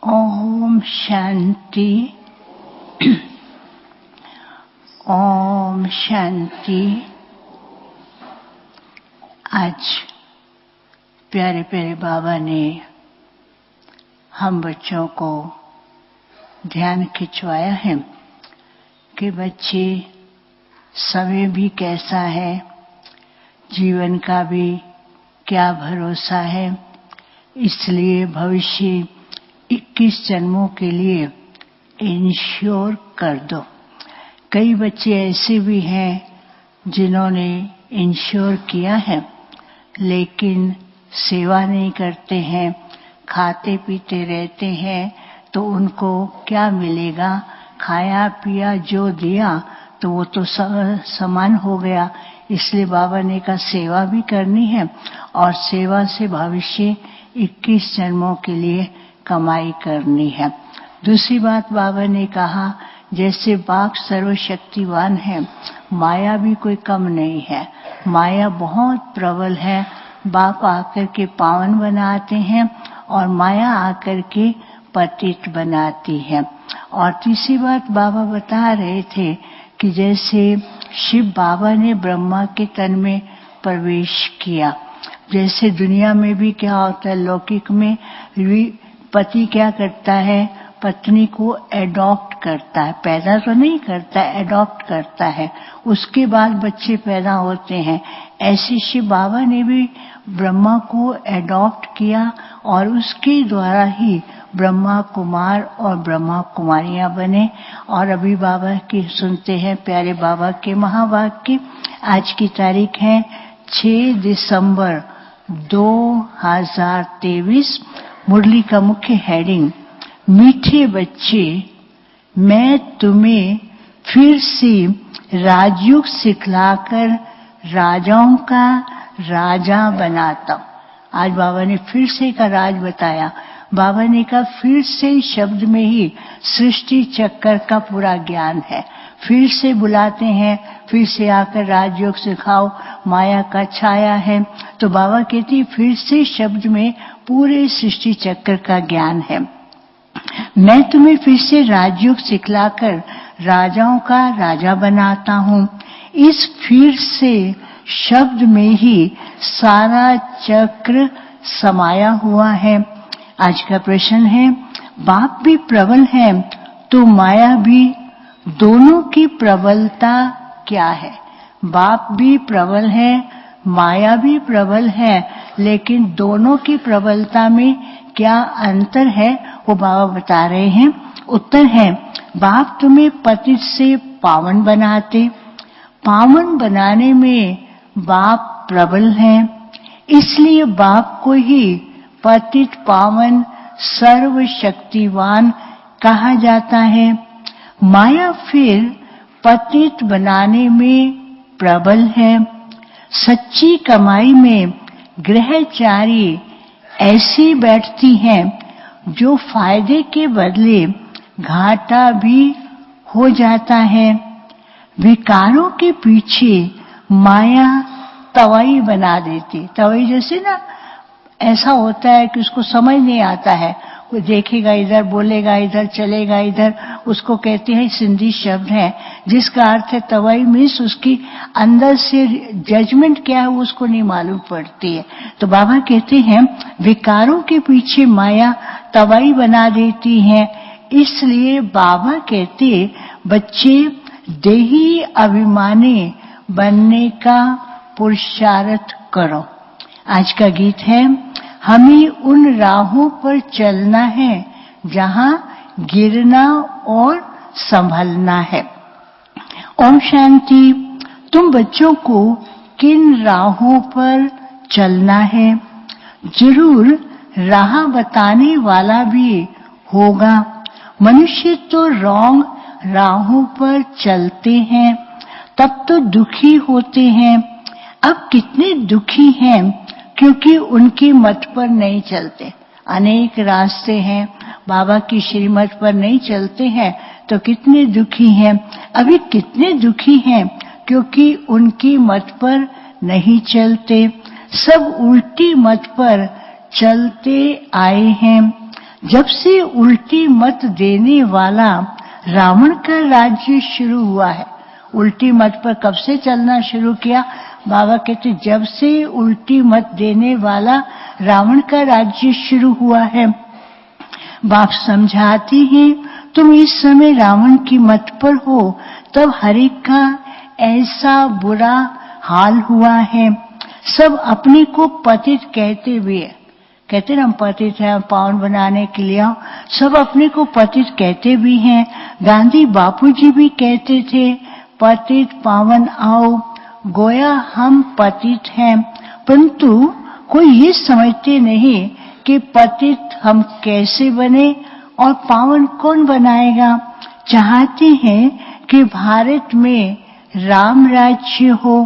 ओम शांति। ओम शांति। आज प्यारे प्यारे बाबा ने हम बच्चों को ध्यान खिंचवाया है कि बच्चे समय भी कैसा है, जीवन का भी क्या भरोसा है, इसलिए भविष्य 21 जन्मों के लिए इंश्योर कर दो। कई बच्चे ऐसे भी हैं जिन्होंने इंश्योर किया है लेकिन सेवा नहीं करते हैं, खाते पीते रहते हैं, तो उनको क्या मिलेगा? खाया पिया जो दिया तो वो तो समान हो गया। इसलिए बाबा ने कहा सेवा भी करनी है और सेवा से भविष्य 21 जन्मों के लिए कमाई करनी है। दूसरी बात बाबा ने कहा जैसे बाप सर्वशक्तिवान है, माया भी कोई कम नहीं है। माया बहुत प्रबल है। बाप आकर के पावन बनाते हैं और माया आकर के पतित बनाती है। और तीसरी बात बाबा बता रहे थे कि जैसे शिव बाबा ने ब्रह्मा के तन में प्रवेश किया, जैसे दुनिया में भी क्या होता है, लौकिक में पति क्या करता है, पत्नी को एडॉप्ट करता है, पैदा तो नहीं करता, एडॉप्ट करता है, उसके बाद बच्चे पैदा होते हैं। ऐसे शिव बाबा ने भी ब्रह्मा को एडॉप्ट किया और उसके द्वारा ही ब्रह्मा कुमार और ब्रह्मा कुमारियां बने। और अभी बाबा की सुनते हैं प्यारे बाबा के महावाक्य। आज की तारीख है 6 दिसंबर 2023। मुरली का मुख्य हेडिंग, मीठे बच्चे मैं तुम्हें फिर से राजयोग सिखलाकर राजाओं का राजा बनाता हूं। आज बाबा ने फिर से का राज बताया। बाबा ने कहा फिर से शब्द में ही सृष्टि चक्कर का पूरा ज्ञान है। फिर से बुलाते हैं, फिर से आकर राजयोग सिखाओ, माया का छाया है। तो बाबा कहती फिर से शब्द में पूरे सृष्टि चक्र का ज्ञान है। मैं तुम्हें फिर से राजयोग सिखलाकर राजाओं का राजा बनाता हूं। इस फिर से शब्द में ही सारा चक्र समाया हुआ है। आज का प्रश्न है, बाप भी प्रबल है तो माया भी, दोनों की प्रबलता क्या है? बाप भी प्रबल है, माया भी प्रबल है, लेकिन दोनों की प्रबलता में क्या अंतर है वो बाबा बता रहे हैं। उत्तर है, बाप तुम्हें पतित से पावन बनाते, पावन बनाने में बाप प्रबल है, इसलिए बाप को ही पतित पावन सर्वशक्तिवान कहा जाता है। माया फिर पतित बनाने में प्रबल है। सच्ची कमाई में ग्रहचारी ऐसी बैठती हैं जो फायदे के बदले घाटा भी हो जाता है। विकारों के पीछे माया तवाई बना देती। तवाई जैसे ना ऐसा होता है कि उसको समझ नहीं आता है, वो देखेगा इधर, बोलेगा इधर, चलेगा इधर, उसको कहते हैं सिंधी शब्द है जिसका अर्थ है तवाई। मीन्स उसकी अंदर से जजमेंट क्या है वो उसको नहीं मालूम पड़ती है। तो बाबा कहते हैं विकारों के पीछे माया तवाई बना देती है। इसलिए बाबा कहते बच्चे देही अभिमानी बनने का पुरुषार्थ करो। आज का गीत है, हमें उन राहों पर चलना है जहां गिरना और संभलना है। ओम शांति। तुम बच्चों को किन राहों पर चलना है? जरूर राह बताने वाला भी होगा। मनुष्य तो रॉन्ग राहों पर चलते हैं तब तो दुखी होते हैं। अब कितने दुखी हैं क्योंकि उनकी मत पर नहीं चलते। अनेक रास्ते हैं, बाबा की श्रीमत पर नहीं चलते हैं तो कितने दुखी हैं। अभी कितने दुखी हैं क्योंकि उनकी मत पर नहीं चलते। सब उल्टी मत पर चलते आए हैं। जब से उल्टी मत देने वाला रावण का राज्य शुरू हुआ है। उल्टी मत पर कब से चलना शुरू किया? बाबा कहते जब से उल्टी मत देने वाला रावण का राज्य शुरू हुआ है। बाप समझाते हैं तुम इस समय रावण की मत पर हो, तब हर एक का ऐसा बुरा हाल हुआ है। सब अपने को पतित कहते हुए, कहते ना हम पतित हैं, पावन बनाने के लिए आओ, सब अपने को पतित कहते भी हैं। गांधी बापूजी भी कहते थे पतित पावन आओ, गोया हम पतित हैं, परंतु कोई ये समझते नहीं कि पतित हम कैसे बने और पावन कौन बनाएगा। चाहते हैं कि भारत में राम राज्य हो,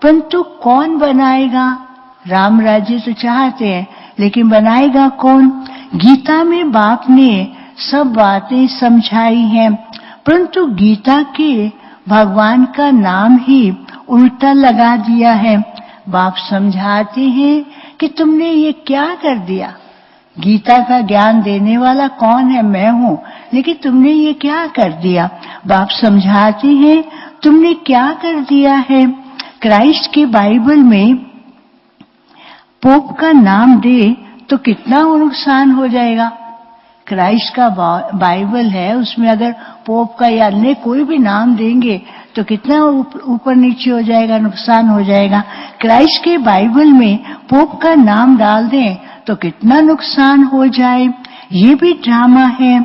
परंतु कौन बनाएगा? राम राज्य तो चाहते हैं, लेकिन बनाएगा कौन? गीता में बाप ने सब बातें समझाई हैं, परंतु गीता के भगवान का नाम ही उल्टा लगा दिया है। बाप समझाते हैं कि तुमने ये क्या कर दिया? गीता का ज्ञान देने वाला कौन है? मैं हूँ, लेकिन तुमने ये क्या कर दिया? बाप समझाते हैं तुमने क्या कर दिया है। क्राइस्ट की बाइबल में पोप का नाम दे तो कितना नुकसान हो जाएगा। क्राइस्ट का बाइबल है, उसमें अगर पोप का या अन्य कोई भी नाम देंगे तो कितना ऊपर नीचे हो जाएगा, नुकसान हो जाएगा। क्राइस्ट के बाइबल में पोप का नाम डाल दें तो कितना नुकसान हो जाए। ये भी ड्रामा है।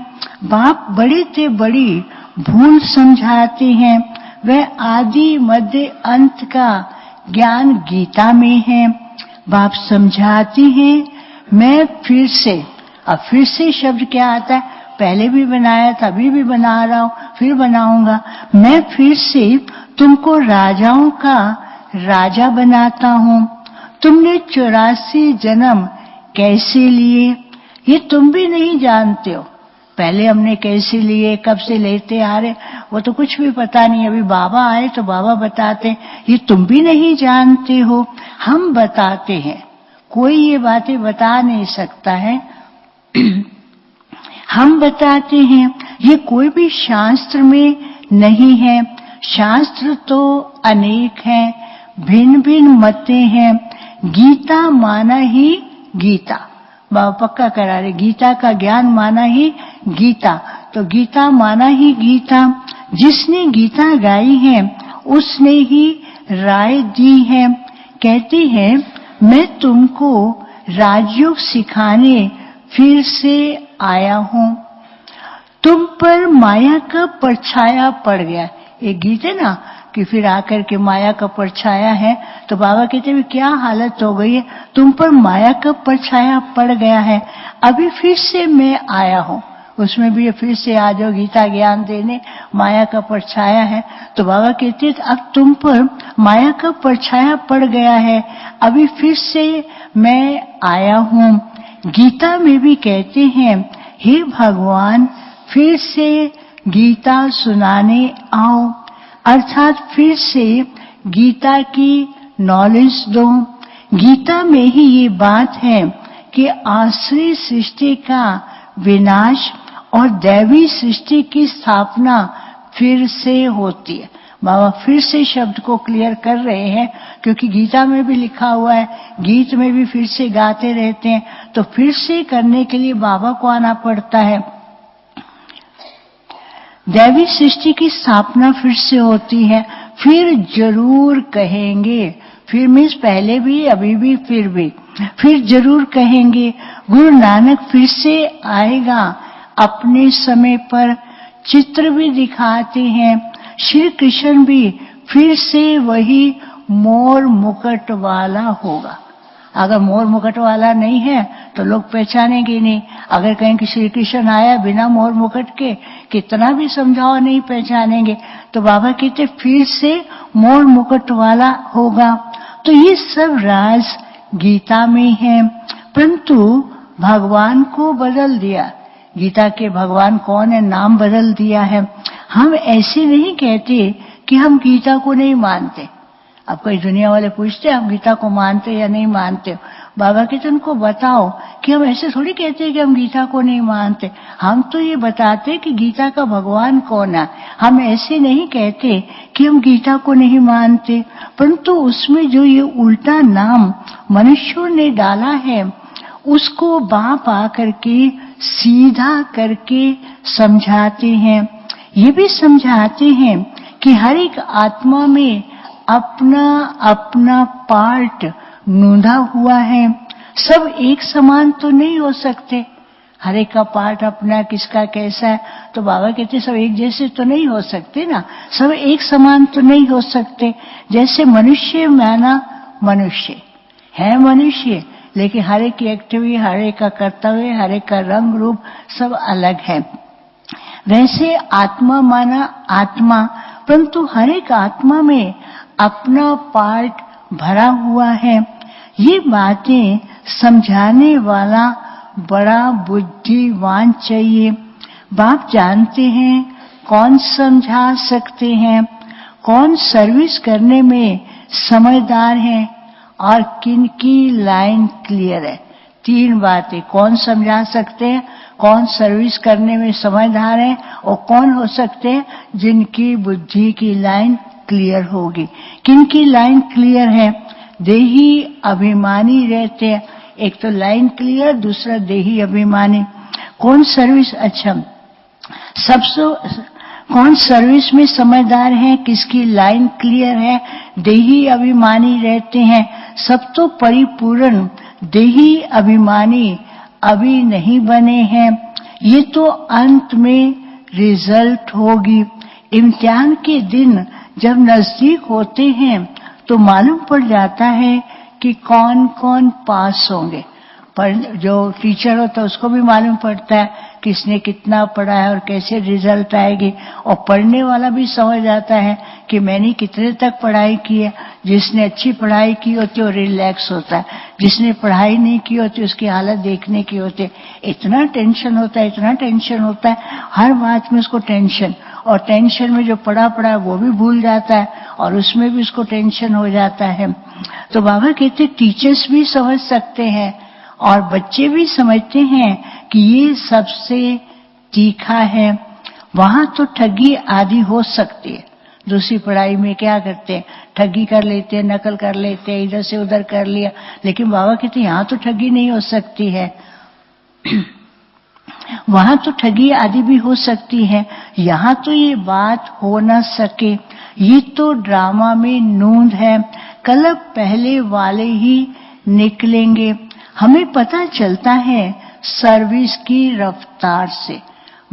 बाप बड़े से बड़ी भूल समझाते हैं। वह आदि मध्य अंत का ज्ञान गीता में है। बाप समझाते हैं मैं फिर से, अब फिर से शब्द क्या आता है? पहले भी बनाया था, अभी भी बना रहा हूं, फिर बनाऊंगा। मैं फिर से तुमको राजाओं का राजा बनाता हूं। तुमने 84 जन्म कैसे लिए ये तुम भी नहीं जानते हो। पहले हमने कैसे लिए, कब से लेते आ रहे, वो तो कुछ भी पता नहीं। अभी बाबा आए तो बाबा बताते, ये तुम भी नहीं जानते हो, हम बताते हैं। कोई ये बातें बता नहीं सकता है, हम बताते हैं। ये कोई भी शास्त्र में नहीं है। शास्त्र तो अनेक हैं, भिन्न भिन्न मतें हैं। गीता माना ही गीता, बाबा पक्का करा रहे, गीता का ज्ञान माना ही गीता। तो गीता माना ही गीता। जिसने गीता गाई है उसने ही राय दी है। कहती है मैं तुमको राजयोग सिखाने फिर से आया हूं। तुम पर माया का परछाया पड़ गया। एक गीत है ना कि फिर आकर के माया का परछाया है, तो बाबा कहते हैं क्या हालत हो गई है, तुम पर माया का परछाया पड़ गया है, अभी फिर से मैं आया हूं। उसमें भी फिर से आ जाओ गीता ज्ञान देने, माया का परछाया है। तो बाबा कहते अब तुम पर माया का परछाया पड़ गया है, अभी फिर से मैं आया हूं। गीता में भी कहते हैं हे भगवान फिर से गीता सुनाने आओ, अर्थात फिर से गीता की नॉलेज दो। गीता में ही ये बात है कि आश्रय सृष्टि का विनाश और दैवी सृष्टि की स्थापना फिर से होती है। बाबा फिर से शब्द को क्लियर कर रहे हैं, क्योंकि गीता में भी लिखा हुआ है, गीत में भी फिर से गाते रहते हैं, तो फिर से करने के लिए बाबा को आना पड़ता है। दैवी सृष्टि की स्थापना फिर से होती है, फिर जरूर कहेंगे, फिर मीन्स पहले भी, अभी भी, फिर जरूर कहेंगे। गुरु नानक फिर से आएगा अपने समय पर, चित्र भी दिखाते हैं। श्री कृष्ण भी फिर से वही मोर मुकुट वाला होगा। अगर मोर मुकुट वाला नहीं है तो लोग पहचानेंगे नहीं। अगर कहें कि श्री कृष्ण आया बिना मोर मुकुट के, कितना भी समझाओ नहीं पहचानेंगे। तो बाबा कहते फिर से मोर मुकुट वाला होगा। तो ये सब राज गीता में है, परंतु भगवान को बदल दिया। गीता के भगवान कौन है, नाम बदल दिया है। हम ऐसे नहीं कहते कि हम गीता को नहीं मानते। अब कोई दुनिया वाले पूछते हम गीता को मानते या नहीं मानते, बाबा कहते उनको बताओ कि हम ऐसे थोड़ी कहते हैं कि हम गीता को नहीं मानते, हम तो ये बताते कि गीता का भगवान कौन है। हम ऐसे नहीं कहते कि हम गीता को नहीं मानते, परंतु उसमें जो ये उल्टा नाम मनुष्यों ने डाला है उसको बाप आकर के सीधा करके समझाते हैं। ये भी समझाते हैं कि हर एक आत्मा में अपना अपना पार्ट नूंधा हुआ है। सब एक समान तो नहीं हो सकते, हर एक का पार्ट अपना किसका कैसा है, तो बाबा कहते सब एक जैसे तो नहीं हो सकते ना, सब एक समान तो नहीं हो सकते। जैसे मनुष्य माना मनुष्य है मनुष्य, लेकिन हर एक की एक्टिविटी, हर एक का कर्तव्य, हर एक का रंग रूप सब अलग है। वैसे आत्मा माना आत्मा, परंतु हर एक आत्मा में अपना पार्ट भरा हुआ है। ये बातें समझाने वाला बड़ा बुद्धिमान चाहिए। बाप जानते हैं कौन समझा सकते हैं, कौन सर्विस करने में समझदार है और किन की लाइन क्लियर है। तीन बातें, कौन समझा सकते हैं, कौन सर्विस करने में समझदार है और कौन हो सकते हैं जिनकी बुद्धि की लाइन क्लियर होगी। किन की लाइन क्लियर है, देही अभिमानी रहते हैं, एक तो लाइन क्लियर, दूसरा देही अभिमानी। कौन सर्विस, अच्छा सबसे कौन सर्विस में समझदार है, किसकी लाइन क्लियर है, देही अभिमानी रहते हैं। सब तो परिपूर्ण देही अभिमानी अभी नहीं बने हैं, ये तो अंत में रिजल्ट होगी। इम्तिहान के दिन जब नजदीक होते हैं तो मालूम पड़ जाता है कि कौन कौन पास होंगे। पर जो टीचर होता है उसको भी मालूम पड़ता है किसने कितना पढ़ा है और कैसे रिजल्ट आएगी, और पढ़ने वाला भी समझ जाता है कि मैंने कितने तक पढ़ाई की है। जिसने अच्छी पढ़ाई की होती है वो रिलैक्स होता है, जिसने पढ़ाई नहीं की होती उसकी हालत देखने की होती है। इतना टेंशन होता है, इतना टेंशन होता है, हर बात में उसको टेंशन, और टेंशन में जो पढ़ा है वो भी भूल जाता है और उसमें भी उसको टेंशन हो जाता है। तो बाबा कहते टीचर्स भी समझ सकते हैं और बच्चे भी समझते हैं कि ये सबसे तीखा है। वहां तो ठगी आदि हो सकती है, दूसरी पढ़ाई में क्या करते हैं, ठगी कर लेते हैं, नकल कर लेते हैं, इधर से उधर कर लिया, लेकिन बाबा कहते यहाँ तो ठगी नहीं हो सकती है। वहां तो ठगी आदि भी हो सकती है, यहाँ तो ये बात हो न सके। ये तो ड्रामा में नूंद है, कल पहले वाले ही निकलेंगे। हमें पता चलता है सर्विस की रफ्तार से,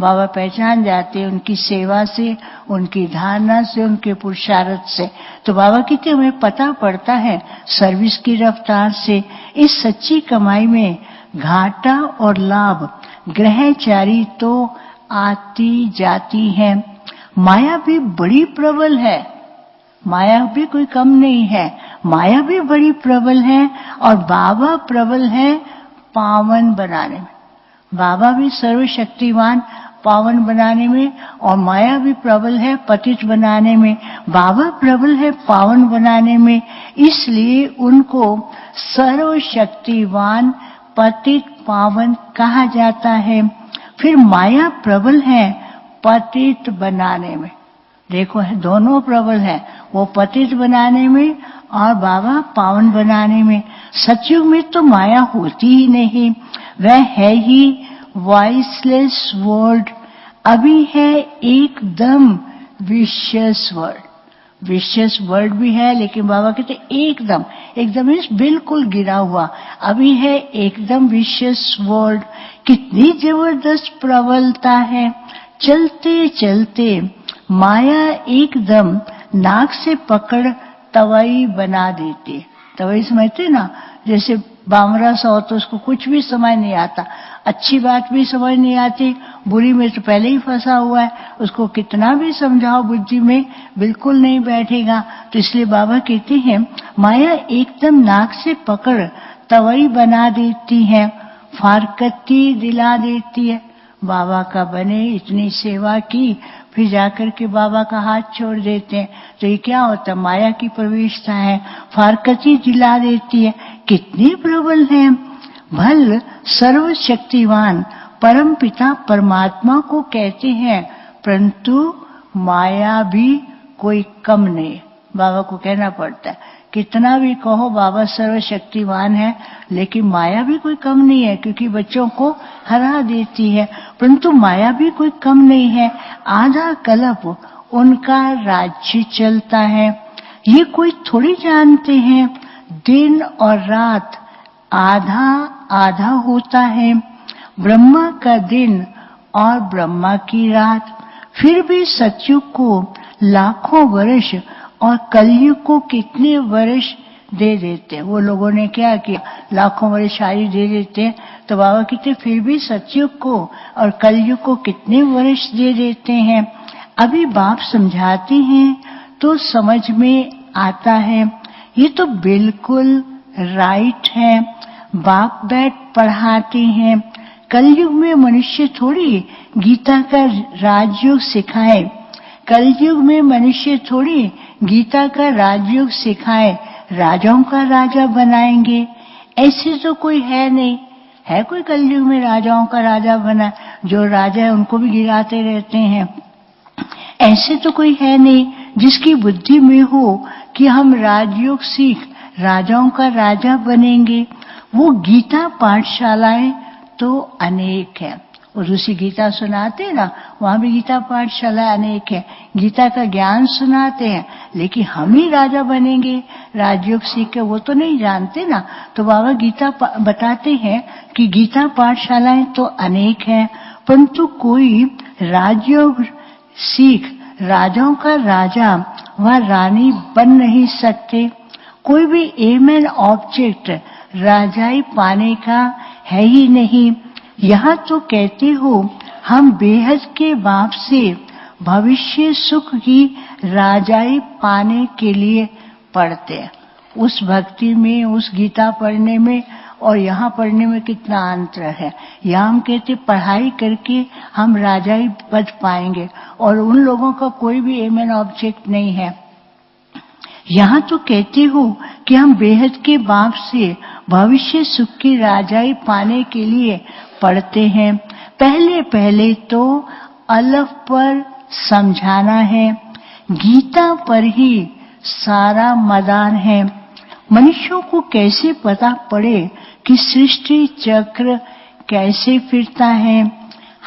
बाबा पहचान जाते हैं उनकी सेवा से, उनकी धारणा से, उनके पुरुषार्थ से। तो बाबा कहते हमें पता पड़ता है सर्विस की रफ्तार से। इस सच्ची कमाई में घाटा और लाभ ग्रहचारी तो आती जाती है। माया भी बड़ी प्रबल है, माया भी कोई कम नहीं है, माया भी बड़ी प्रबल है और बाबा प्रबल है पावन बनाने में। बाबा भी सर्वशक्तिमान पावन बनाने में, और माया भी प्रबल है पतित बनाने में। बाबा प्रबल है पावन बनाने में, इसलिए उनको सर्वशक्तिवान पतित पावन कहा जाता है। फिर माया प्रबल है पतित बनाने में। देखो दोनों प्रबल है, वो पतित बनाने में और बाबा पावन बनाने में। सतयुग में तो माया होती ही नहीं, वह है ही वॉइसलेस वर्ल्ड। अभी है एकदम विशियस वर्ल्ड। विशियस वर्ल्ड भी है, लेकिन बाबा कहते एकदम, एकदम इस बिल्कुल गिरा हुआ। अभी है एकदम विशियस वर्ल्ड। कितनी जबरदस्त प्रबलता है, चलते चलते माया एकदम नाक से पकड़ तवाई बना देती है। तवाई समझते ना, जैसे बामरा सा हो तो उसको कुछ भी समझ नहीं आता, अच्छी बात भी समझ नहीं आती, बुरी में तो पहले ही फंसा हुआ है, उसको कितना भी समझाओ बुद्धि में बिल्कुल नहीं बैठेगा। तो इसलिए बाबा कहते हैं माया एकदम नाक से पकड़ तवाई बना देती है, फारकती दिला देती है। बाबा का बने, इतनी सेवा की, फिर जाकर के बाबा का हाथ छोड़ देते हैं। तो ये क्या होता है? माया की प्रवेशता है, फारकती दिला देती है। कितने प्रबल हैं। भल सर्वशक्तिवान परम पिता परमात्मा को कहते हैं, परंतु माया भी कोई कम नहीं। बाबा को कहना पड़ता है, कितना भी कहो बाबा सर्वशक्तिवान है, लेकिन माया भी कोई कम नहीं है, क्योंकि बच्चों को हरा देती है। परंतु माया भी कोई कम नहीं है। आधा कल्प उनका राज्य चलता है। ये कोई थोड़ी जानते हैं, दिन और रात आधा आधा होता है। ब्रह्मा का दिन और ब्रह्मा की रात। फिर भी सतयुग को लाखों वर्ष और कलयुग को कितने वर्ष दे देते हैं। वो लोगों ने क्या किया, लाखों वर्ष आयु दे देते हैं। तो बाबा कहते फिर भी सतयुग को और कलयुग को कितने वर्ष दे देते हैं। अभी बाप समझाते हैं तो समझ में आता है। ये तो बिल्कुल राइट है। बाप बैठ पढ़ाते हैं। कलयुग में मनुष्य थोड़ी गीता का राजयोग सिखाए। कलयुग में मनुष्य थोड़ी गीता का राजयोग सिखाए, राजाओं का राजा बनाएंगे। ऐसे तो कोई है नहीं। है कोई कलयुग में राजाओं का राजा बना? जो राजा है उनको भी गिराते रहते हैं। ऐसे तो कोई है नहीं जिसकी बुद्धि में हो कि हम राजयोग सीख राजाओं का राजा बनेंगे। वो गीता पाठशालाएं तो अनेक है। और दूसरी गीता सुनाते हैं ना, वहां भी गीता पाठशाला अनेक है, गीता का ज्ञान सुनाते हैं। लेकिन हम ही राजा बनेंगे राजयोग सीख के, वो तो नहीं जानते ना। तो बाबा गीता बताते हैं कि गीता पाठशालाएं तो अनेक हैं, परंतु कोई राजयोग सीख राजाओं का राजा व रानी बन नहीं सकते। कोई भी एम एंड ऑब्जेक्ट राजाई पाने का है ही नहीं। यहाँ तो कहते हो हम बेहद के बाप से भविष्य सुख की राजाई पाने के लिए पढ़ते हैं। उस भक्ति में, उस गीता पढ़ने में और यहाँ पढ़ने में कितना अंतर है। यहाँ हम कहते पढ़ाई करके हम राजाई पद पाएंगे, और उन लोगों का कोई भी एम एंड ऑब्जेक्ट नहीं है। यहाँ तो कहते हो कि हम बेहद के बाप से भविष्य सुख की राजाई पाने के लिए पढ़ते हैं। पहले पहले तो अलफ पर समझाना है, गीता पर ही सारा मदान है। मनुष्यों को कैसे पता पड़े कि सृष्टि चक्र कैसे फिरता है,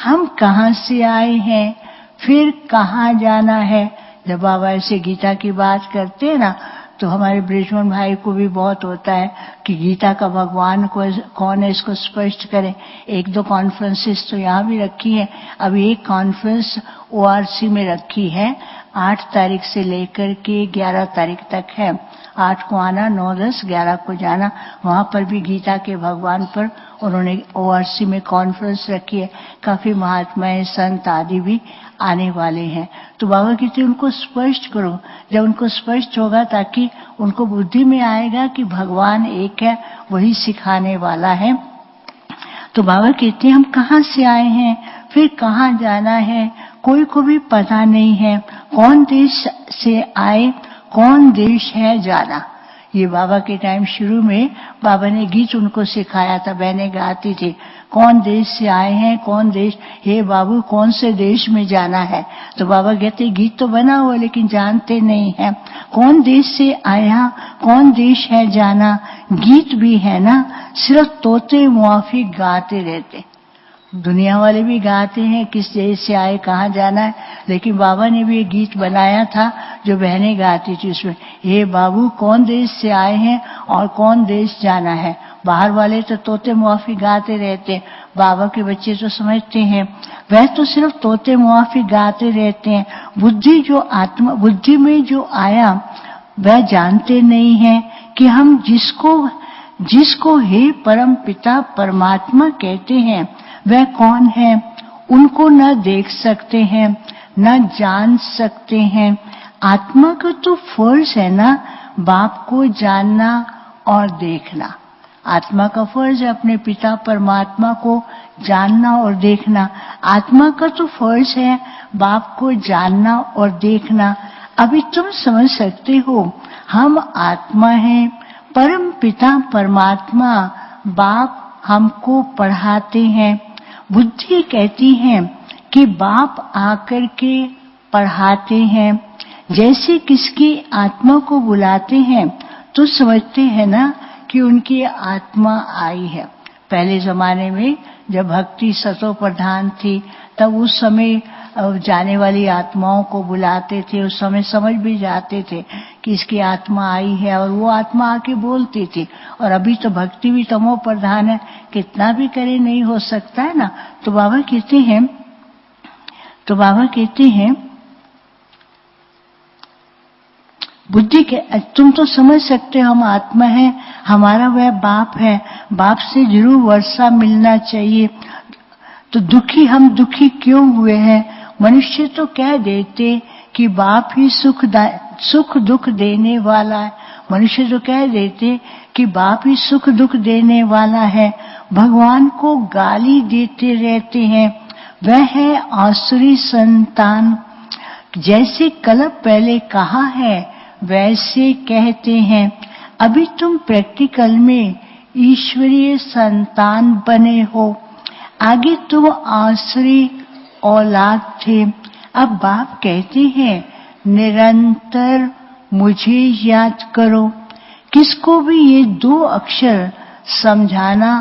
हम कहाँ से आए हैं, फिर कहाँ जाना है। जब बाबा ऐसे गीता की बात करते हैं ना, तो हमारे ब्रिजमन भाई को भी बहुत होता है कि गीता का भगवान को कौन है, इसको स्पष्ट करें। एक दो कॉन्फ्रेंसेस तो यहाँ भी रखी है। अभी एक कॉन्फ्रेंस ORC में रखी है, 8 तारीख से लेकर के 11 तारीख तक है। 8 को आना, 9, 10, 11 को जाना। वहां पर भी गीता के भगवान पर उन्होंने ORC में कॉन्फ्रेंस रखी है। काफी महात्माएं, संत आदि भी आने वाले हैं। तो बाबा कहते उनको स्पष्ट करो। जब उनको स्पष्ट होगा ताकि उनको बुद्धि में आएगा कि भगवान एक है, वही सिखाने वाला है। तो बाबा कहते हैं हम कहाँ से आए हैं, फिर कहाँ जाना है, कोई को भी पता नहीं है। कौन देश से आए, कौन देश है जाना। ये बाबा के टाइम शुरू में बाबा ने गीत उनको सिखाया था, बहनें गाती थी, कौन देश से आए हैं, कौन देश, हे बाबू कौन से देश में जाना है। तो बाबा कहते गीत तो बना हुआ लेकिन जानते नहीं है। कौन देश से आया, कौन देश है जाना, गीत भी है ना, सिर्फ तोते मुआफी गाते रहते। दुनिया वाले भी गाते हैं किस देश से आए, कहाँ जाना है, लेकिन बाबा ने भी एक गीत बनाया था जो बहनें गाती थी। उसमें हे बाबू कौन देश से आए हैं और कौन देश जाना है। बाहर वाले तो तोते मुआफी गाते रहते, बाबा के बच्चे तो समझते हैं, वह तो सिर्फ तोते मुआफी गाते रहते हैं। बुद्धि जो आत्मा, बुद्धि में जो आया वह जानते नहीं है कि हम जिसको हे परम पिता परमात्मा कहते हैं वह कौन है। उनको न देख सकते हैं, न जान सकते हैं। आत्मा का तो फर्ज है ना बाप को जानना और देखना। आत्मा का फर्ज है अपने पिता परमात्मा को जानना और देखना। आत्मा का तो फर्ज है बाप को जानना और देखना। अभी तुम समझ सकते हो हम आत्मा हैं, परम पिता परमात्मा बाप हमको पढ़ाते हैं। बुद्धि कहती है कि बाप आकर के पढ़ाते हैं। जैसे किसकी आत्मा को बुलाते हैं तो समझते हैं ना कि उनकी आत्मा आई है। पहले जमाने में जब भक्ति सतो प्रधान थी तब उस समय जाने वाली आत्माओं को बुलाते थे। उस समय समझ भी जाते थे कि इसकी आत्मा आई है और वो आत्मा आके बोलती थी। और अभी तो भक्ति भी तमो प्रधान है, कितना भी करे नहीं हो सकता है ना। तो बाबा कहते हैं बुद्धि के तुम तो समझ सकते हो हम आत्मा है, हमारा वह बाप है, बाप से जरूर वर्षा मिलना चाहिए। तो हम दुखी क्यों हुए हैं? मनुष्य तो कह देते कि बाप ही सुख दुख देने वाला है। मनुष्य तो कह देते कि बाप ही सुख दुख देने वाला है। भगवान को गाली देते रहते हैं। वह है आसुरी संतान। जैसे कल पहले कहा है वैसे कहते हैं। अभी तुम प्रैक्टिकल में ईश्वरीय संतान बने हो। आगे तुम आसुरी औलाद थे। अब बाप कहते हैं निरंतर मुझे याद करो। किसको भी ये 2 अक्षर समझाना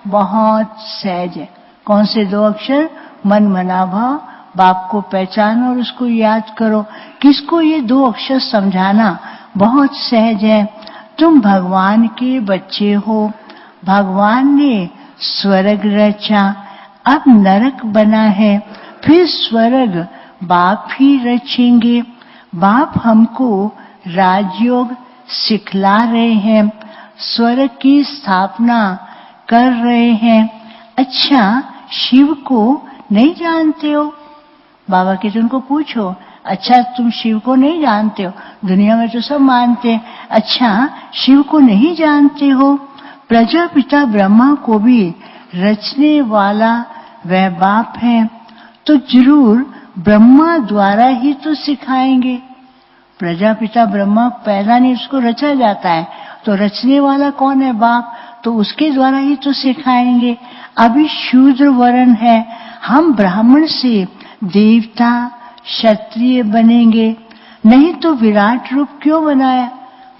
बहुत सहज है। कौन से 2 अक्षर? मन मना भाव, बाप को पहचानो और उसको याद करो। किसको ये 2 अक्षर समझाना बहुत सहज है। तुम भगवान के बच्चे हो। भगवान ने स्वर्ग रचा, अब नरक बना है, फिर स्वर्ग बाप ही रचेंगे। बाप हमको राजयोग सिखला रहे हैं, स्वर्ग की स्थापना कर रहे हैं। अच्छा, शिव को नहीं जानते हो? बाबा के तुमको पूछो, अच्छा तुम शिव को नहीं जानते हो? दुनिया में तो सब मानते हैं। अच्छा, शिव को नहीं जानते हो? प्रजापिता ब्रह्मा को भी रचने वाला वह बाप है, तो जरूर ब्रह्मा द्वारा ही तो सिखाएंगे। प्रजापिता ब्रह्मा पैदा नहीं, उसको रचा जाता है, तो रचने वाला कौन है? बाप। तो उसके द्वारा ही तो सिखाएंगे। अभी शूद्र वर्ण है, हम ब्राह्मण से देवता क्षत्रिय बनेंगे। नहीं तो विराट रूप क्यों बनाया?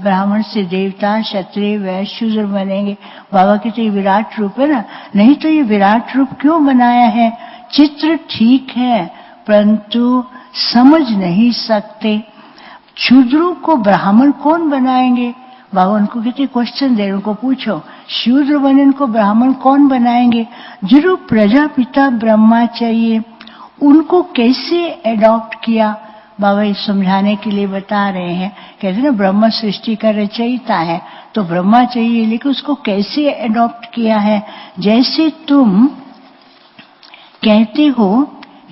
ब्राह्मण से देवता क्षत्रिय वैश्य शूद्र बनेंगे। बाबा कहते ये विराट रूप है ना, नहीं तो ये विराट रूप क्यों बनाया है? चित्र ठीक है परंतु समझ नहीं सकते। शूद्रों को ब्राह्मण कौन बनाएंगे? बाबा उनको कहते क्वेश्चन दे, उनको पूछो शूद्र वर्ण को ब्राह्मण कौन बनाएंगे? जरूर प्रजापिता ब्रह्मा चाहिए। उनको कैसे एडॉप्ट किया? बाबा ये समझाने के लिए बता रहे हैं। कहते ना ब्रह्मा सृष्टि का रचयिता है, तो ब्रह्मा चाहिए, लेकिन उसको कैसे एडॉप्ट किया है? जैसे तुम कहते हो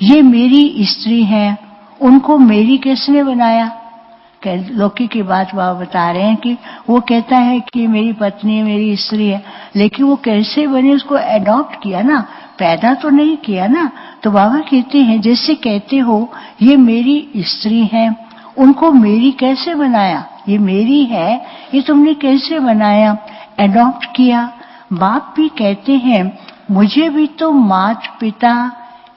ये मेरी स्त्री है, उनको मेरी किसने बनाया? लौकिक की बात बाबा बता रहे हैं कि वो कहता है कि मेरी पत्नी है, मेरी स्त्री है, लेकिन वो कैसे बने? उसको एडॉप्ट किया ना, पैदा तो नहीं किया ना। तो बाबा कहते हैं जैसे कहते हो ये मेरी स्त्री है, उनको मेरी कैसे बनाया? ये मेरी है, ये तुमने कैसे बनाया? एडॉप्ट किया। बाप भी कहते हैं मुझे भी तो माता पिता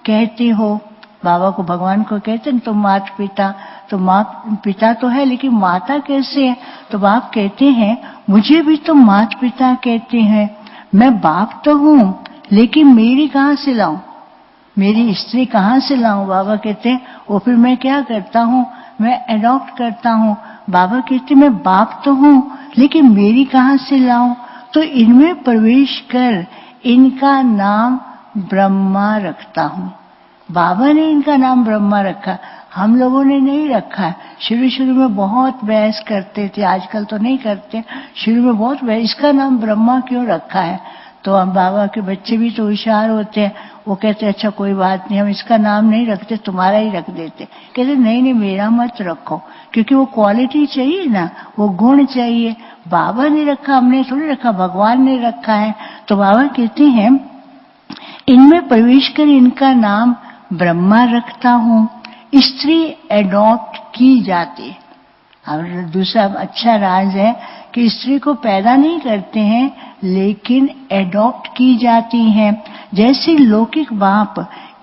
कहते हो। बाबा को भगवान को कहते हैं तुम माता पिता, तो माँ पिता तो है लेकिन माता कैसे है? तो बाप कहते हैं मुझे भी तो माता पिता कहते हैं। मैं बाप तो हूँ लेकिन मेरी कहाँ से लाऊं? मेरी स्त्री कहाँ से लाऊं? बाबा कहते हैं वो फिर मैं क्या करता हूँ? मैं एडॉप्ट करता हूँ। बाबा कहते मैं बाप तो हूँ लेकिन मेरी कहाँ से लाऊं? तो इनमें प्रवेश कर इनका नाम ब्रह्मा रखता हूँ। बाबा ने इनका नाम ब्रह्मा रखा, हम लोगों ने नहीं रखा। शुरू में बहुत बहस करते थे, आजकल तो नहीं करते। शुरू में बहुत बहस, इसका नाम ब्रह्मा क्यों रखा है? तो हम बाबा के बच्चे भी तो होशियार होते हैं, वो कहते अच्छा कोई बात नहीं, हम इसका नाम नहीं रखते, तुम्हारा ही रख देते। कहते नहीं मेरा मत रखो, क्योंकि वो क्वालिटी चाहिए ना, वो गुण चाहिए। बाबा ने रखा, हमने थोड़ी रखा, भगवान ने रखा है। तो बाबा कहते हैं इनमें प्रवेश कर इनका नाम ब्रह्मा रखता हूँ। स्त्री एडॉप्ट की जाती। और दूसरा अच्छा राज है कि स्त्री को पैदा नहीं करते हैं, लेकिन एडॉप्ट की जाती हैं। जैसे लौकिक बाप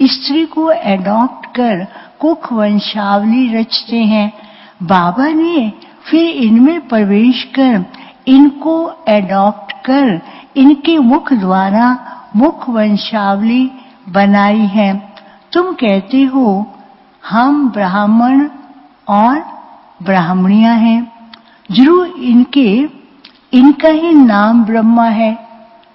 स्त्री को एडॉप्ट कर कुख वंशावली रचते हैं, बाबा ने फिर इनमें प्रवेश कर इनको एडॉप्ट कर इनके मुख द्वारा मुख वंशावली बनाई है। तुम कहते हो हम ब्राह्मण और ब्राह्मणियां हैं, जरूर इनका ही नाम ब्रह्मा है।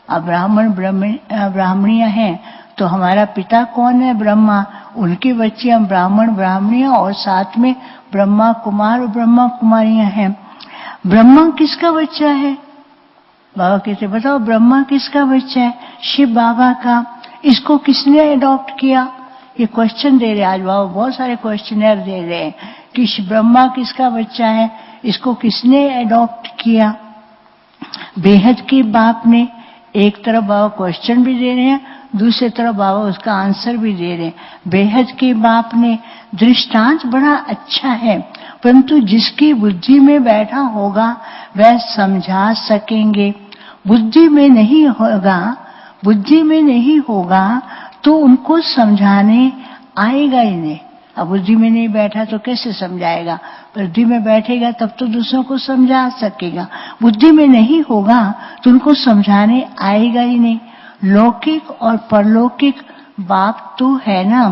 अब ब्राह्मण ब्राह्मणियां हैं तो हमारा पिता कौन है? ब्रह्मा। उनके बच्चे हम ब्राह्मण ब्राह्मणियां और साथ में ब्रह्मा कुमार और ब्रह्मा कुमारियां हैं। ब्रह्मा किसका बच्चा है? बाबा कहते बताओ ब्रह्मा किसका बच्चा है? शिव बाबा का। इसको किसने एडॉप्ट किया? ये क्वेश्चन दे रहे आज बाबा, बहुत सारे क्वेश्चनर दे रहे हैं कि ब्रह्मा किसका बच्चा है, इसको किसने एडॉप्ट किया? बेहद के बाप ने। एक तरफ बाबा क्वेश्चन भी दे रहे हैं, दूसरी तरफ बाबा उसका आंसर भी दे रहे हैं। बेहद के बाप ने दृष्टांत बड़ा अच्छा है, परंतु जिसकी बुद्धि में बैठा होगा वह समझा सकेंगे। बुद्धि में नहीं होगा तो उनको समझाने आएगा ही नहीं। अब बुद्धि में नहीं बैठा तो कैसे समझाएगा? बुद्धि में बैठेगा तब तो दूसरों को समझा सकेगा। बुद्धि में नहीं होगा तो उनको समझाने आएगा ही नहीं। लौकिक और परलौकिक बाप तो है ना,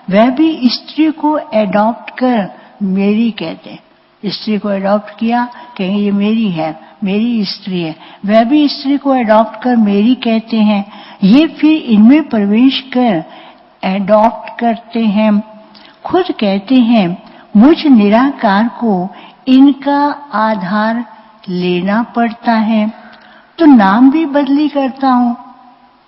वह भी स्त्री को एडॉप्ट कर मेरी कहते हैं। स्त्री को एडॉप्ट किया, कहेंगे ये मेरी है, मेरी स्त्री है। वह भी स्त्री को एडॉप्ट कर मेरी कहते हैं। ये फिर इनमें प्रवेश कर एडॉप्ट करते हैं। खुद कहते हैं मुझ निराकार को इनका आधार लेना पड़ता है, तो नाम भी बदली करता हूँ।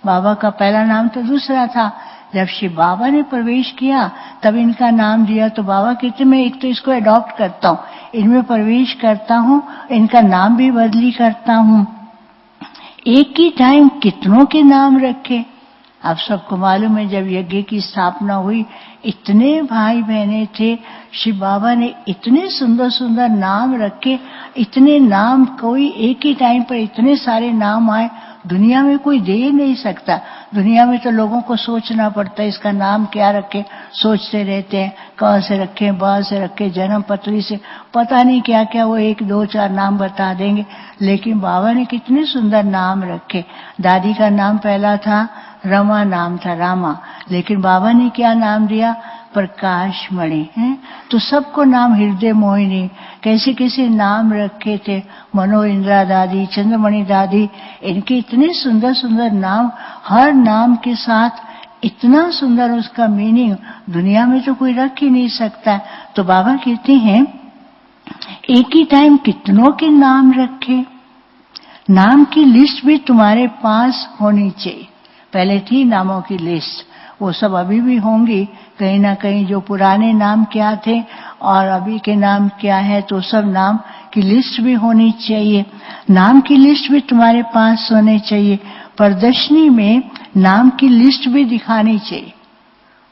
बाबा का पहला नाम तो दूसरा था, जब शिव बाबा ने प्रवेश किया तब इनका नाम दिया। तो बाबा कहते मैं एक तो इसको एडॉप्ट करता हूँ, इनमें प्रवेश करता हूँ, इनका नाम भी बदली करता हूँ। एक ही टाइम कितनों के नाम रखे? आप सबको मालूम है जब यज्ञ की स्थापना हुई इतने भाई बहने थे, शिव बाबा ने इतने सुंदर सुंदर नाम रखे। इतने नाम कोई एक ही टाइम पर इतने सारे नाम आए, दुनिया में कोई दे नहीं सकता। दुनिया में तो लोगों को सोचना पड़ता है इसका नाम क्या रखे, सोचते रहते हैं कहाँ से रखें, बाहर से रखें, जन्म पत्री से पता नहीं क्या क्या, वो 1 2 4 नाम बता देंगे। लेकिन बाबा ने कितने सुंदर नाम रखे। दादी का नाम पहला था रमा, नाम था रामा, लेकिन बाबा ने क्या नाम दिया? प्रकाश मणि है। तो सबको नाम हृदय मोहिनी, कैसे कैसे नाम रखे थे। मनो इंदिरा दादी, चंद्रमणि दादी, इनके इतने सुंदर सुंदर नाम, हर नाम के साथ इतना सुंदर उसका मीनिंग दुनिया में तो कोई रख ही नहीं सकता। तो बाबा कहते हैं एक ही टाइम कितनों के नाम रखे। नाम की लिस्ट भी तुम्हारे पास होनी चाहिए। पहले थी नामों की लिस्ट, वो सब अभी भी होंगी कहीं ना कहीं, जो पुराने नाम क्या थे और अभी के नाम क्या है, तो सब नाम की लिस्ट भी होनी चाहिए। नाम की लिस्ट भी तुम्हारे पास होनी चाहिए। प्रदर्शनी में नाम की लिस्ट भी दिखानी चाहिए।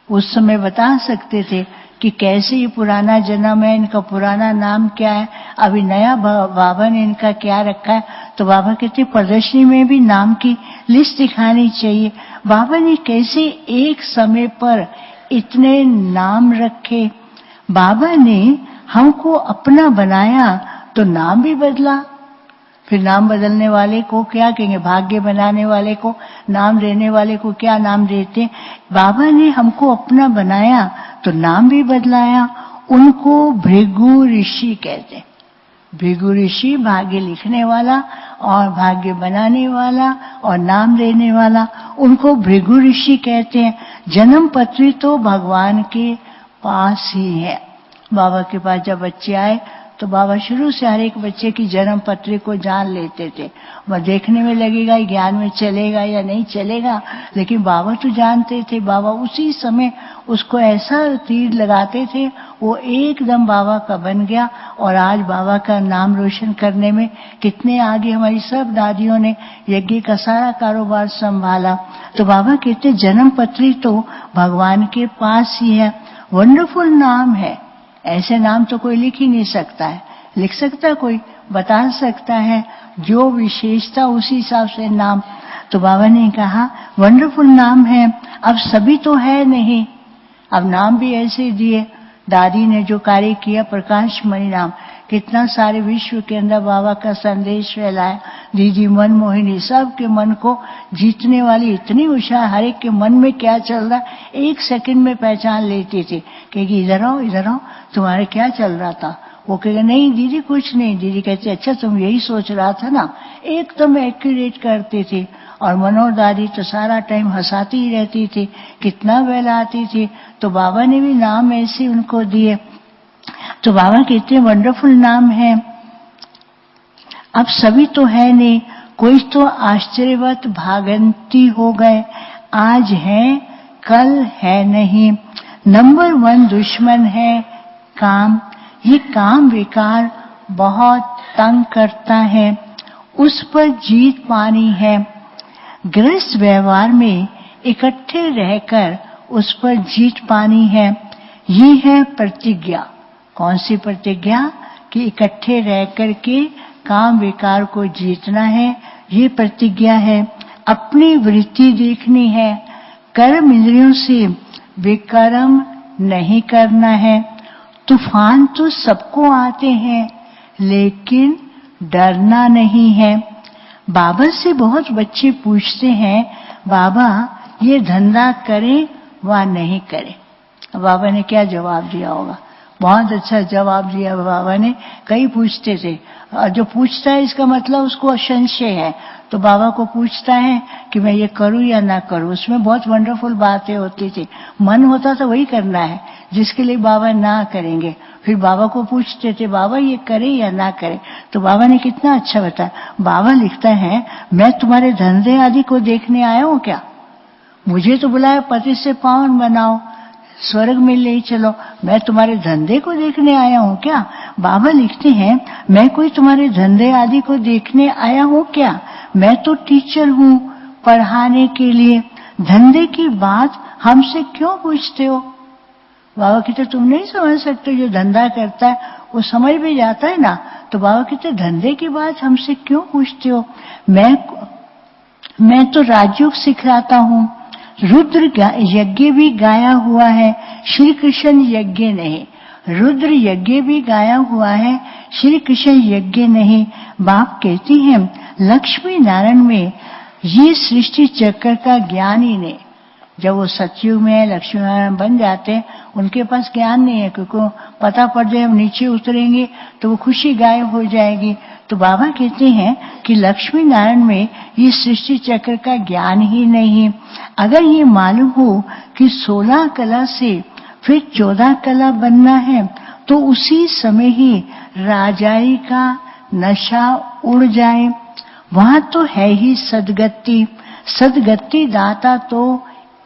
उस समय बता सकते थे कि कैसे ये पुराना जन्म है, इनका पुराना नाम क्या है, अभी नया बाबा ने इनका क्या रखा है। तो बाबा कहते प्रदर्शनी में भी नाम की लिस्ट दिखानी चाहिए। बाबा ने कैसे एक समय पर इतने नाम रखे। बाबा ने हमको अपना बनाया तो नाम भी बदला। फिर नाम बदलने वाले को क्या कहेंगे? भाग्य बनाने वाले को, नाम देने वाले को क्या नाम देते? बाबा ने हमको अपना बनाया तो नाम भी बदलाया। उनको भृगु ऋषि कहते हैं। भृगु ऋषि भाग्य लिखने वाला और भाग्य बनाने वाला और नाम देने वाला, उनको भृगु ऋषि कहते हैं। जन्म पत्री तो भगवान के पास ही है। बाबा के पास जब बच्चे आए तो बाबा शुरू से हर एक बच्चे की जन्म पत्री को जान लेते थे। वह देखने में लगेगा ज्ञान में चलेगा या नहीं चलेगा, लेकिन बाबा तो जानते थे। बाबा उसी समय उसको ऐसा तीर लगाते थे, वो एकदम बाबा का बन गया। और आज बाबा का नाम रोशन करने में कितने आगे हमारी सब दादियों ने यज्ञ का सारा कारोबार संभाला। तो बाबा कहते जन्म पत्री तो भगवान के पास ही है। वंडरफुल नाम है, ऐसे नाम तो कोई लिख ही नहीं सकता है। लिख सकता है कोई, बता सकता है, जो विशेषता उसी हिसाब से नाम। तो बाबा ने कहा वंडरफुल नाम है। अब सभी तो है नहीं, अब नाम भी ऐसे दिए। दादी ने जो कार्य किया, प्रकाश मणि नाम, कितना सारे विश्व के अंदर बाबा का संदेश फैलाया। दीदी मनमोहिनी, सबके मन को जीतने वाली, इतनी होशियार, हर एक के मन में क्या चल रहा है 1 सेकंड में पहचान लेती थी। कहेगी इधर आओ, तुम्हारे क्या चल रहा था। वो कहेगा नहीं दीदी कुछ नहीं। दीदी कहती अच्छा तुम यही सोच रहा था ना। एकदम एक्यूरेट करती थी। और मनोहर दादी तो सारा टाइम हंसाती ही रहती थी, कितना बहलाती थी। तो बाबा ने भी नाम ऐसे उनको दिए। तो बाबा कहते हैं वंडरफुल नाम है। अब सभी तो है नहीं, कोई तो आश्चर्यवत भागंती हो गए। आज है कल है नहीं। नंबर 1 दुश्मन है काम। ये काम विकार बहुत तंग करता है, उस पर जीत पानी है। गृहस्थ व्यवहार में इकट्ठे रहकर उस पर जीत पानी है। ये है प्रतिज्ञा। कौन सी प्रतिज्ञा? कि इकट्ठे रह करके काम विकार को जीतना है। ये प्रतिज्ञा है। अपनी वृत्ति देखनी है, कर्म इंद्रियों से विकर्म नहीं करना है। तूफान तो सबको आते हैं, लेकिन डरना नहीं है। बाबा से बहुत बच्चे पूछते हैं बाबा ये धंधा करें व नहीं करें। बाबा ने क्या जवाब दिया होगा? बहुत अच्छा जवाब दिया बाबा ने। कई पूछते थे, और जो पूछता है इसका मतलब उसको संशय है। तो बाबा को पूछता है कि मैं ये करूं या ना करूं। उसमें बहुत वंडरफुल बातें होती थी। मन होता तो वही करना है जिसके लिए बाबा ना करेंगे। फिर बाबा को पूछते थे बाबा ये करे या ना करे। तो बाबा ने कितना अच्छा बताया। बाबा लिखता है मैं तुम्हारे धंधे आदि को देखने आया हूं क्या? मुझे तो बुलाया पति से पावन बनाओ, स्वर्ग में ले चलो। मैं तुम्हारे धंधे को देखने आया हूं क्या? बाबा लिखते हैं मैं कोई तुम्हारे धंधे आदि को देखने आया हूं क्या? मैं तो टीचर हूं पढ़ाने के लिए। धंधे की बात हमसे क्यों पूछते हो? बाबा कहते तुम नहीं समझ सकते, जो धंधा करता है वो समझ भी जाता है ना। तो बाबा कहते धंधे की बात हमसे क्यों पूछते हो? मैं तो राजयोग सिखाता हूं। रुद्र यज्ञ भी गाया हुआ है, श्री कृष्ण यज्ञ नहीं। रुद्र यज्ञ भी गाया हुआ है, श्री कृष्ण यज्ञ नहीं। बाप कहती हैं लक्ष्मी नारायण में ये सृष्टि चक्र का ज्ञान ही नहीं। जब वो सतयुग में लक्ष्मी नारायण बन जाते हैं उनके पास ज्ञान नहीं है, क्योंकि पता पड़ जाए हम नीचे उतरेंगे तो वो खुशी गायब हो जाएगी। तो बाबा कहते हैं कि लक्ष्मी नारायण में ये सृष्टि चक्र का ज्ञान ही नहीं। अगर ये मालूम हो कि 16 कला से फिर 14 कला बनना है तो उसी समय ही राजाई का नशा उड़ जाए। वहां तो है ही सदगति। सदगति दाता तो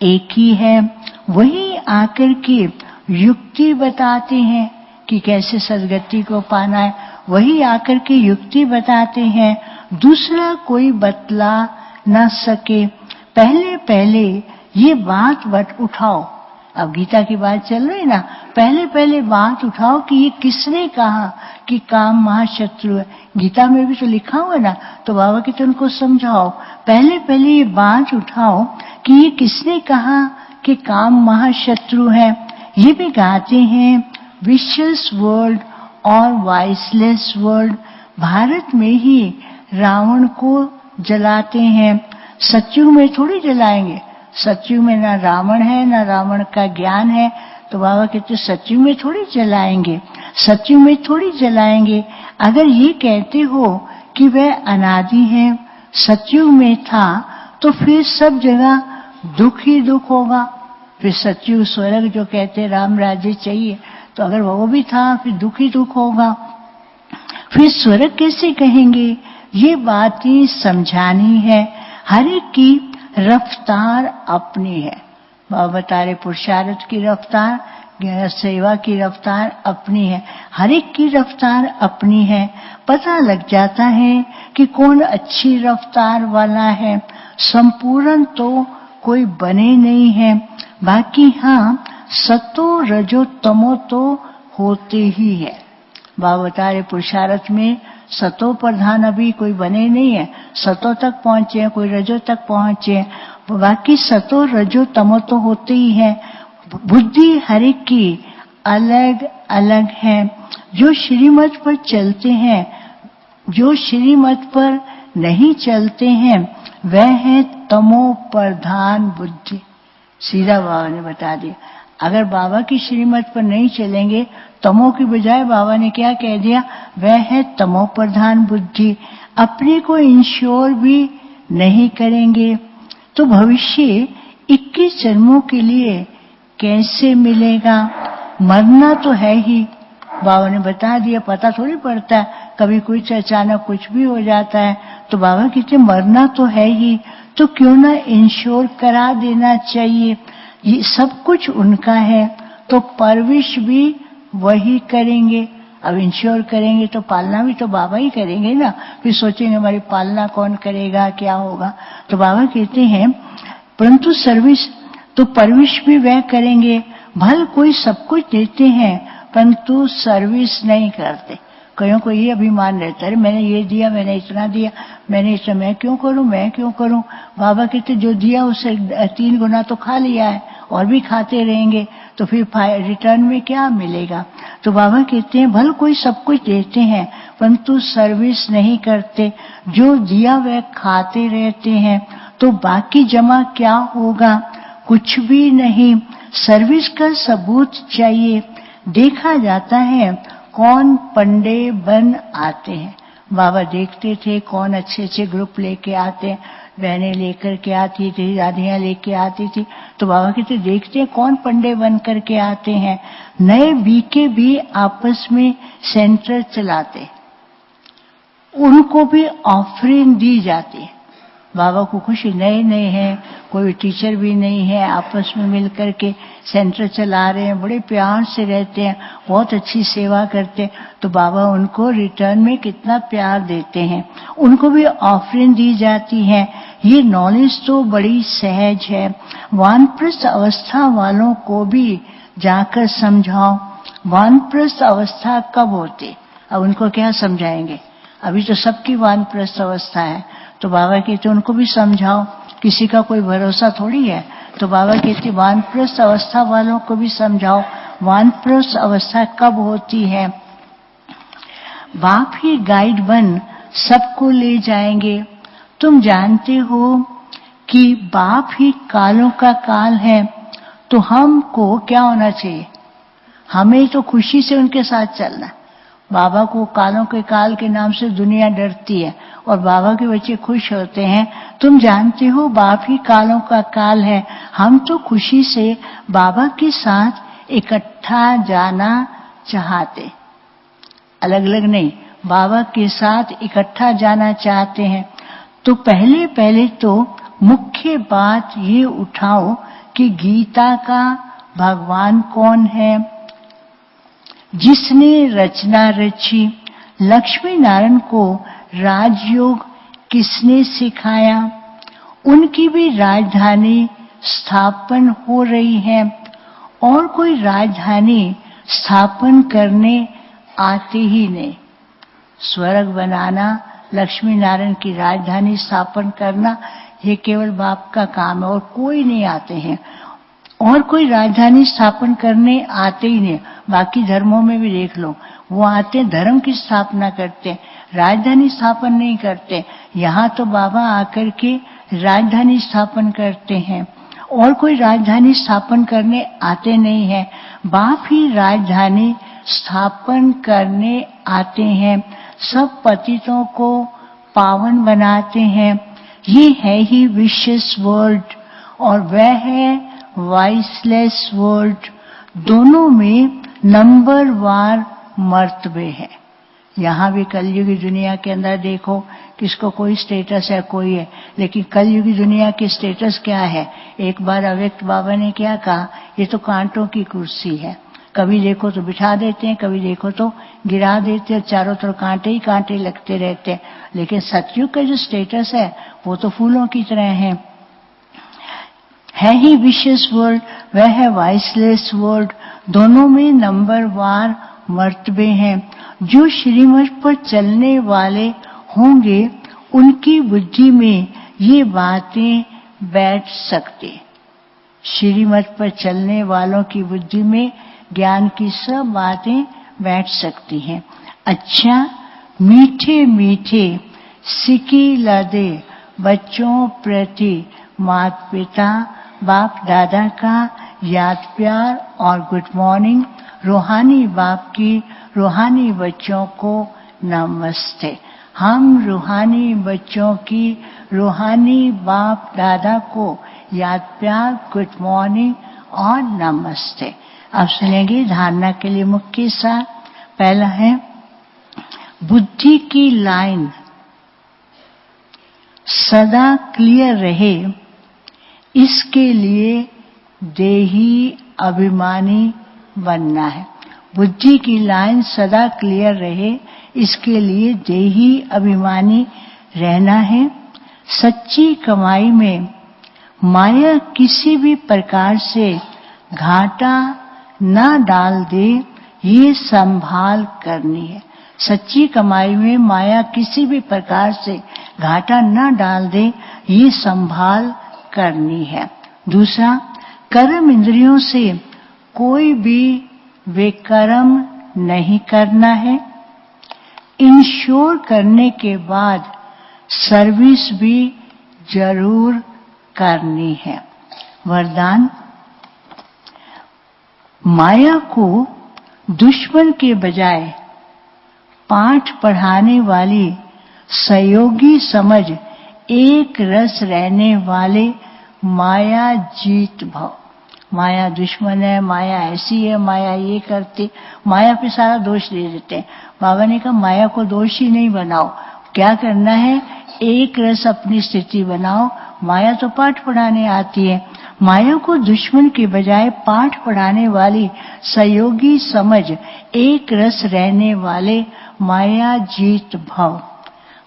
एक ही है। वही आकर के युक्ति बताते हैं कि कैसे सदगति को पाना है। वही आकर के युक्ति बताते हैं, दूसरा कोई बतला न सके। पहले पहले ये बात उठाओ। अब गीता की बात चल रही ना, पहले पहले बात उठाओ कि ये किसने कहा कि काम महाशत्रु है। गीता में भी तो लिखा हुआ है ना। तो बाबा की तो उनको समझाओ, पहले पहले ये बात उठाओ कि ये किसने कहा कि काम महाशत्रु है। ये भी गाते हैं विशियस वर्ल्ड और वाइसलेस वर्ल्ड। भारत में ही रावण को जलाते हैं, सतयुग में थोड़ी जलाएंगे। सतयुग में ना रावण है ना रावण का ज्ञान है। तो बाबा कहते सतयुग में थोड़ी जलाएंगे, सतयुग में थोड़ी जलाएंगे। अगर ये कहते हो कि वह अनादि है, सतयुग में था, तो फिर सब जगह दुख ही दुख होगा। फिर सतयुग स्वर्ग जो कहते राम राज्य चाहिए, तो अगर वो भी था फिर दुख ही दुख होगा। फिर स्वर्ग कैसे कहेंगे? ये बातें समझानी है। हर एक की रफ्तार अपनी है। बाबा बता रहे पुरुषार्थ की रफ्तार सेवा की रफ्तार अपनी है, हर एक की रफ्तार अपनी है। पता लग जाता है कि कौन अच्छी रफ्तार वाला है। संपूर्ण तो कोई बने नहीं है, बाकी हाँ सतो रजो तमो तो होते ही है। बाबा बता रहे पुरुषार्थ में सतो प्रधान अभी कोई बने नहीं है, सतो तक पहुंचे हैं, कोई रजो तक पहुंचे हैं, बाकी सतो रजो तमो तो होते ही है। बुद्धि हर एक की अलग अलग है। जो श्रीमत पर चलते हैं, जो श्रीमत पर नहीं चलते हैं, वह है तमो प्रधान बुद्धि। सीधा बाबा ने बता दिया, अगर बाबा की श्रीमत पर नहीं चलेंगे, तमो की बजाय बाबा ने क्या कह दिया, वह है तमो प्रधान बुद्धि। अपने को इंश्योर भी नहीं करेंगे तो भविष्य 21 जन्मों के लिए कैसे मिलेगा। मरना तो है ही, बाबा ने बता दिया, पता थोड़ी पड़ता है, कभी कुछ अचानक कुछ भी हो जाता है। तो बाबा कहते मरना तो है ही, तो क्यों ना इंश्योर करा देना चाहिए। ये सब कुछ उनका है तो परविश भी वही करेंगे। अब इंश्योर करेंगे तो पालना भी तो बाबा ही करेंगे ना, फिर सोचेंगे हमारी पालना कौन करेगा, क्या होगा। तो बाबा कहते हैं परंतु सर्विस तो परविश भी वह करेंगे। भल कोई सब कुछ देते हैं परंतु सर्विस नहीं करते। कईयों को ये अभिमान रहता है, मैंने ये दिया, मैंने इतना दिया, मैंने इतना, मैं क्यों करूं, मैं क्यों करूं। बाबा कहते जो दिया उससे 3 गुना तो खा लिया है और भी खाते रहेंगे, तो फिर रिटर्न में क्या मिलेगा। तो बाबा कहते हैं भल कोई सब कुछ देते हैं परंतु सर्विस नहीं करते, जो दिया वह खाते रहते हैं, तो बाकी जमा क्या होगा, कुछ भी नहीं। सर्विस का सबूत चाहिए। देखा जाता है कौन पंडे बन आते हैं। बाबा देखते थे कौन अच्छे अच्छे ग्रुप लेके आते हैं, बहनें लेकर के आती थी, दादियां लेके आती थी। तो बाबा कहते देखते हैं कौन पंडे बन करके आते हैं। नए बीके भी आपस में सेंटर चलाते, उनको भी ऑफरिंग दी जाती है। बाबा को खुशी, नए नए हैं, कोई टीचर भी नहीं है, आपस में मिलकर के सेंटर चला रहे हैं, बड़े प्यार से रहते हैं, बहुत अच्छी सेवा करते हैं। तो बाबा उनको रिटर्न में कितना प्यार देते हैं, उनको भी ऑफरिंग दी जाती है। ये नॉलेज तो बड़ी सहज है। वानप्रस्थ अवस्था वालों को भी जाकर समझाओ। वानप्रस्थ अवस्था कब होती, अब उनको क्या समझाएंगे, अभी तो सबकी वानप्रस्थ अवस्था है। तो बाबा कहते उनको भी समझाओ, किसी का कोई भरोसा थोड़ी है। तो बाबा कहते वानप्रस्थ अवस्था वालों को भी समझाओ, वानप्रस्थ अवस्था कब होती है। बाप ही गाइड बन सबको ले जाएंगे। तुम जानते हो कि बाप ही कालों का काल है, तो हमको क्या होना चाहिए, हमें तो खुशी से उनके साथ चलना। बाबा को कालों के काल के नाम से दुनिया डरती है और बाबा के बच्चे खुश होते हैं। तुम जानते हो बाप ही कालों का काल है, हम तो खुशी से बाबा के साथ इकट्ठा जाना चाहते, अलग अलग नहीं, बाबा के साथ इकट्ठा जाना चाहते हैं। तो पहले पहले तो मुख्य बात ये उठाओ कि गीता का भगवान कौन है, जिसने रचना रची। लक्ष्मी नारायण को राजयोग किसने सिखाया, उनकी भी राजधानी स्थापन हो रही है और कोई राजधानी स्थापन करने आते ही नहीं। स्वर्ग बनाना, लक्ष्मी नारायण की राजधानी स्थापन करना, ये केवल बाप का काम है और कोई नहीं आते हैं, और कोई राजधानी स्थापन करने आते ही नहीं। बाकी धर्मों में भी देख लो, वो आते धर्म की स्थापना करते, राजधानी स्थापन नहीं करते। यहाँ तो बाबा आकर के राजधानी स्थापन करते हैं और कोई राजधानी स्थापन करने आते नहीं हैं। बाप ही राजधानी स्थापन करने आते हैं, सब पतितों को पावन बनाते हैं। ये है ही विशेष वर्ल्ड और वह है वाइसलेस वर्ल्ड। दोनों में नंबर वार मर्तबे हैं। यहाँ भी कलयुगी दुनिया के अंदर देखो, किसको कोई स्टेटस है, कोई है, लेकिन कलयुगी दुनिया की स्टेटस क्या है। एक बार अव्यक्त बाबा ने क्या कहा, ये तो कांटों की कुर्सी है, कभी देखो तो बिठा देते हैं, कभी देखो तो गिरा देते हैं, चारों तरफ कांटे ही कांटे लगते रहते हैं। लेकिन सतयुग का जो स्टेटस है वो तो फूलों की तरह है ही विशेष वर्ल्ड, वह है वाइसलेस वर्ल्ड। दोनों में नंबरवार मर्तबे हैं। जो श्रीमत पर चलने वाले होंगे उनकी बुद्धि में ये बातें बैठ सकती। श्रीमत पर चलने वालों की बुद्धि में ज्ञान की सब बातें बैठ सकती हैं। अच्छा, मीठे मीठे सिकी लदे बच्चों प्रति माता पिता बाप दादा का याद प्यार और गुड मॉर्निंग। रूहानी बाप की रूहानी बच्चों को नमस्ते। हम रूहानी बच्चों की रूहानी बाप दादा को याद प्यार, गुड मॉर्निंग और नमस्ते। अब सुनेंगे धारणा के लिए मुख्य सार। पहला है बुद्धि की लाइन सदा क्लियर रहे, इसके लिए देही अभिमानी बनना है। बुद्धि की लाइन सदा क्लियर रहे, इसके लिए देही अभिमानी रहना है। सच्ची कमाई में माया किसी भी प्रकार से घाटा ना डाल दे, ये संभाल करनी है। सच्ची कमाई में माया किसी भी प्रकार से घाटा न डाल दे, ये संभाल करनी है। दूसरा, कर्म इंद्रियों से कोई भी विकर्म नहीं करना है। इंश्योर करने के बाद सर्विस भी जरूर करनी है। वरदान, माया को दुश्मन के बजाय पाठ पढ़ाने वाली सहयोगी समझ एक रस रहने वाले माया जीत भव। माया दुश्मन है, माया ऐसी है, माया ये करती, माया पे सारा दोष दे देते हैं। बाबा ने कहा माया को दोषी नहीं बनाओ, क्या करना है, एक रस अपनी स्थिति बनाओ। माया तो पाठ पढ़ाने आती है। माया को दुश्मन के बजाय पाठ पढ़ाने वाली सहयोगी समझ एक रस रहने वाले माया जीत भव।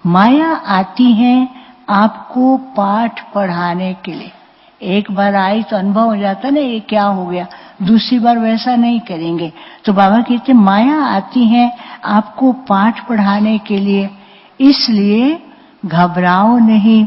माया आती है आपको पाठ पढ़ाने के लिए। एक बार आई तो अनुभव हो जाता ना ये क्या हो गया, दूसरी बार वैसा नहीं करेंगे। तो बाबा कहते माया आती है आपको पाठ पढ़ाने के लिए, इसलिए घबराओ नहीं,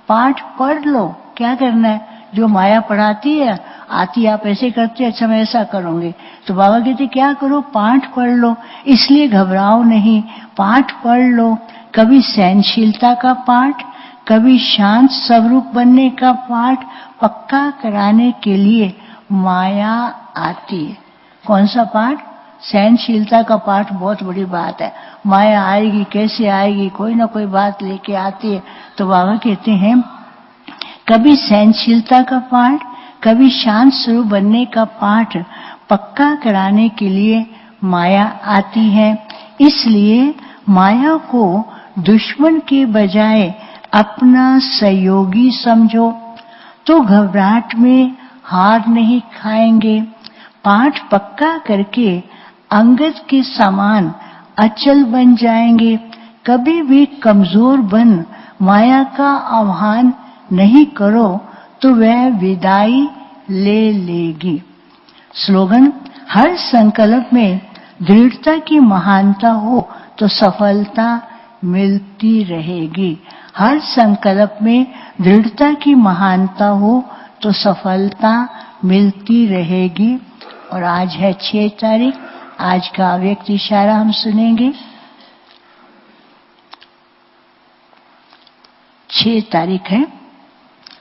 पाठ पढ़ लो। क्या करना है, जो माया पढ़ाती है आती आप ऐसे करते, अच्छा मैं ऐसा करूंगी। तो बाबा कहते क्या करो, पाठ पढ़ लो, इसलिए घबराओ नहीं, पाठ पढ़ लो। कभी सहनशीलता का पाठ, कभी शांत स्वरूप बनने का पाठ पक्का कराने के लिए माया आती है। कौन सा पाठ, सहनशीलता का पाठ बहुत बड़ी बात है। माया आएगी, कैसे आएगी, कोई ना कोई बात लेके आती है। तो बाबा कहते हैं कभी सहनशीलता का पाठ, कभी शांत स्वरूप बनने का पाठ पक्का कराने के लिए माया आती है। इसलिए माया को दुश्मन के बजाय अपना सहयोगी समझो तो घबराहट में हार नहीं खाएंगे। पाठ पक्का करके अंगद के समान अचल बन जाएंगे। कभी भी कमजोर बन माया का आह्वान नहीं करो तो वह विदाई ले लेगी। स्लोगन, हर संकल्प में दृढ़ता की महानता हो तो सफलता मिलती रहेगी। हर संकल्प में दृढ़ता की महानता हो तो सफलता मिलती रहेगी। और आज है 6 तारीख, आज का अव्यक्त इशारा हम सुनेंगे। 6 तारीख है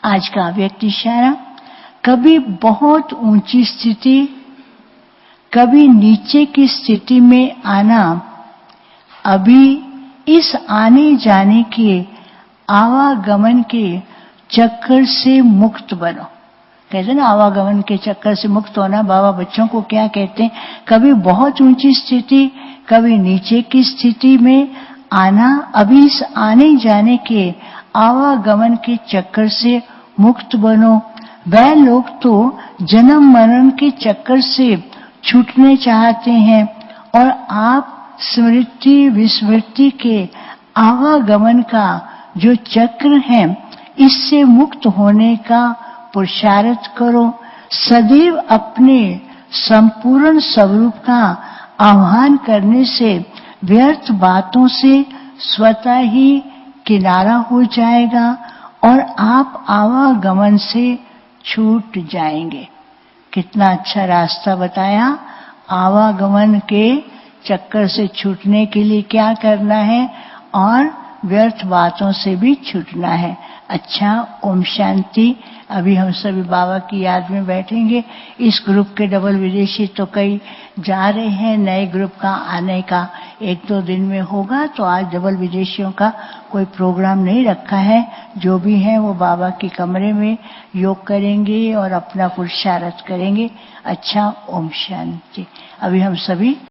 आज का अव्यक्त इशारा। कभी बहुत ऊंची स्थिति, कभी नीचे की स्थिति में आना, अभी इस आने जाने के आवागमन के चक्कर से मुक्त बनो। कहते ना आवागमन के चक्कर से मुक्त होना। बाबा बच्चों को क्या कहते हैं, कभी बहुत ऊंची स्थिति, कभी नीचे की स्थिति में आना, अभी इस आने जाने के आवागमन के चक्कर से मुक्त बनो। वह लोग तो जन्म मरण के चक्कर से छूटने चाहते हैं और आप स्मृति विस्मृति के आवागमन का जो चक्र है इससे मुक्त होने का पुरुषार्थ करो। सदैव अपने संपूर्ण स्वरूप का आह्वान करने से व्यर्थ बातों से स्वतः ही किनारा हो जाएगा और आप आवागमन से छूट जाएंगे। कितना अच्छा रास्ता बताया। आवागमन के चक्कर से छूटने के लिए क्या करना है और व्यर्थ बातों से भी छूटना है। अच्छा, ओम शांति। अभी हम सभी बाबा की याद में बैठेंगे। इस ग्रुप के डबल विदेशी तो कई जा रहे हैं, नए ग्रुप का आने का 1-2 दिन में होगा, तो आज डबल विदेशियों का कोई प्रोग्राम नहीं रखा है। जो भी है वो बाबा के कमरे में योग करेंगे और अपना पुरुषार्थ करेंगे। अच्छा, ओम शांति। अभी हम सभी